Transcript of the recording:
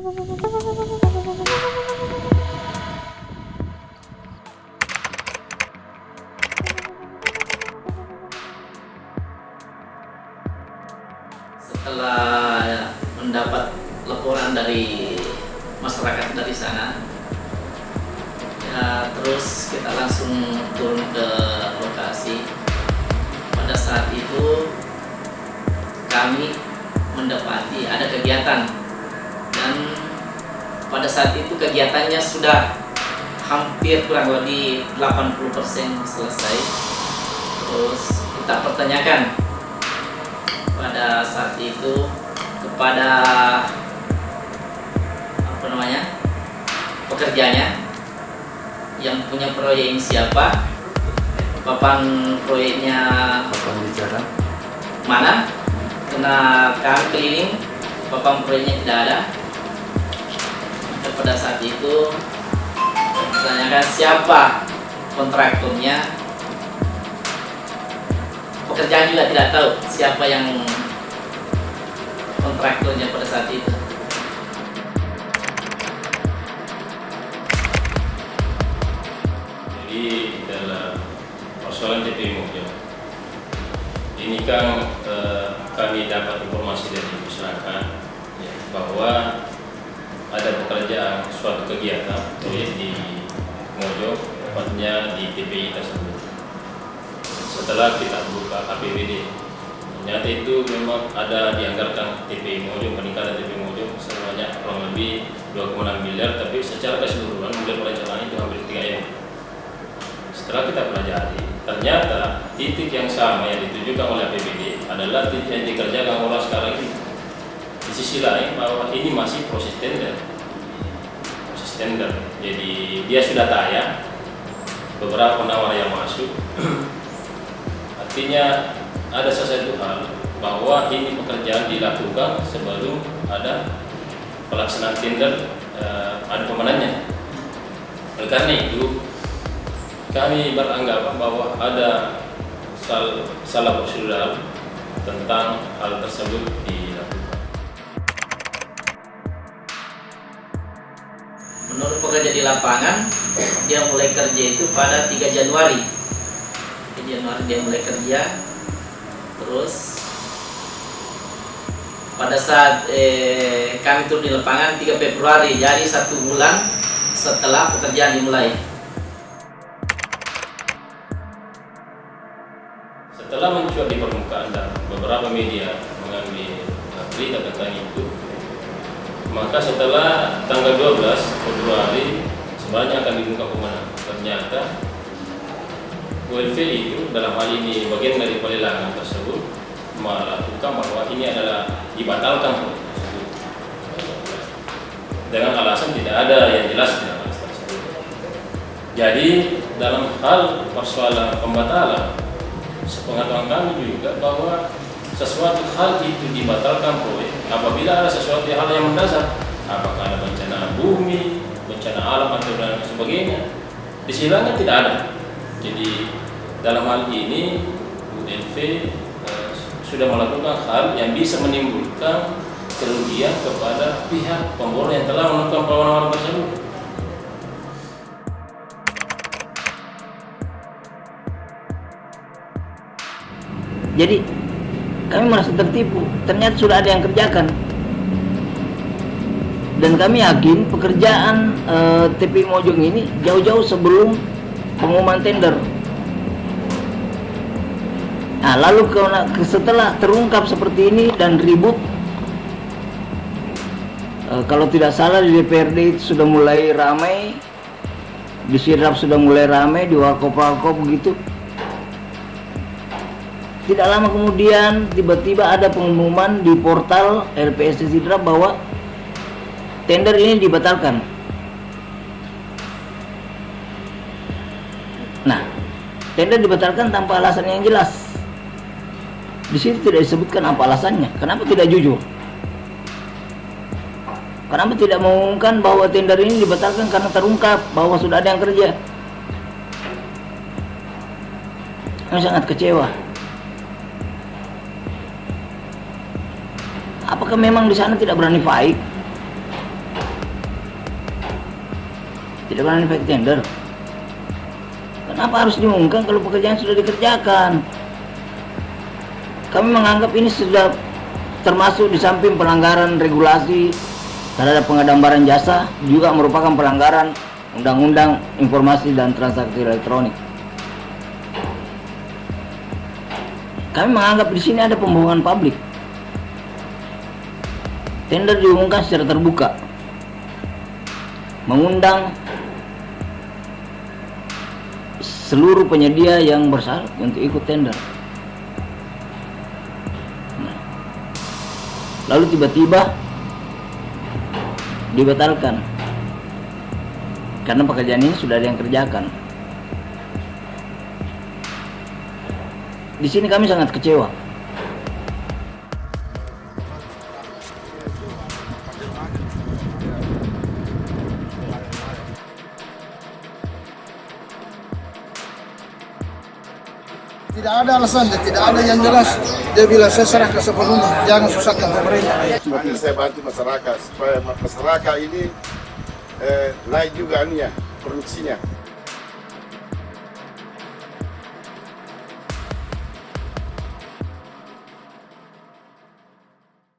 Setelah mendapat laporan dari masyarakat dari sana, ya terus kita langsung turun ke lokasi. Pada saat itu kami mendapati ada kegiatan, dan pada saat itu kegiatannya sudah hampir kurang lebih 80% selesai. Terus kita pertanyakan pada saat itu kepada pekerjanya, yang punya proyek ini siapa, papan proyeknya mana, karena kami keliling papan proyeknya tidak ada. Dan pada saat itu tanyakan siapa kontraktornya, pekerjaan juga tidak tahu siapa yang kontraktornya pada saat itu. Jadi dalam persoalan TPI Mojo ini kan kami dapat informasi dari masyarakat ya, bahwa ada pekerjaan suatu kegiatan proyek di Mojo, tepatnya di TPI tersebut. Setelah kita buka APBD, ternyata itu memang ada dianggarkan TPI Mojo, peningkatan TPI Mojo sebanyak kurang lebih 2,6 miliar, tapi secara keseluruhan mulai perencanaan itu hampir 3 M. Setelah kita pelajari, ternyata titik yang sama yang ditujukan oleh APBD adalah titik yang dikerjakan oleh sekarang ini. Di sisi lain bahwa ini masih proses tender. Jadi dia sudah tayang beberapa penawar yang masuk. Artinya ada sesuatu hal bahwa ini pekerjaan dilakukan sebelum ada pelaksanaan tender, ada pemenangnya. Oleh karena itu kami beranggapan bahwa ada salah prosedural tentang hal tersebut dilakukan. Menurut pekerja di lapangan, dia mulai kerja itu pada 3 Januari. 3 Januari dia mulai kerja. Terus pada saat kami turun di lapangan 3 Februari, jadi 1 bulan setelah pekerjaan dimulai. Setelah mencuat di permukaan dan beberapa media mengambil berita tentang itu, maka setelah tanggal 12 Februari sebenarnya akan dibuka pemenang. Ternyata ULV itu dalam hal ini bagian dari pelelangan tersebut melakukan bahwa ini adalah dibatalkan tersebut dengan alasan tidak ada yang jelas di dalam tersebut. Jadi dalam hal persoalan pembatalan, sepengetahuan kami juga bahwa sesuatu hal itu dibatalkan proyek apabila ada sesuatu hal yang mendasar, apakah ada bencana bumi, bencana alam atau dan sebagainya. Di silangnya tidak ada. Jadi dalam hal ini ULV sudah melakukan hal yang bisa menimbulkan kerugian kepada pihak pemborong yang telah melakukan penawaran tersebut. Jadi kami merasa tertipu, ternyata sudah ada yang kerjakan. Dan kami yakin pekerjaan TPI Mojong ini jauh-jauh sebelum pengumuman tender. Nah, lalu setelah terungkap seperti ini dan ribut, kalau tidak salah di DPRD itu sudah mulai ramai, di Sidrap sudah mulai ramai, di Warkop begitu. Tidak lama kemudian tiba-tiba ada pengumuman di portal LPSC Sidrap bahwa tender ini dibatalkan. Nah, tender dibatalkan tanpa alasan yang jelas. Di situ tidak disebutkan apa alasannya. Kenapa tidak jujur? Kenapa tidak mengumumkan bahwa tender ini dibatalkan karena terungkap bahwa sudah ada yang kerja? Kami sangat kecewa. Apakah memang di sana tidak berani fight? Tidak pernah efek tender. Kenapa harus diumumkan kalau pekerjaan sudah dikerjakan? Kami menganggap ini sudah termasuk di samping pelanggaran regulasi terhadap pengadaan barang jasa, juga merupakan pelanggaran Undang-Undang Informasi dan Transaksi Elektronik. Kami menganggap di sini ada pembohongan publik. Tender diumumkan secara terbuka, mengundang seluruh penyedia yang bersyarat untuk ikut tender. Nah, lalu tiba-tiba dibatalkan karena pekerjaan ini sudah ada yang kerjakan. Di sini kami sangat kecewa. Tidak ada alasan, tidak ada yang jelas. Dia bilang saya serahkan sepenuhnya, jangan susahkan pemerintah. Nanti saya bantu masyarakat supaya masyarakat ini lain juga produksinya.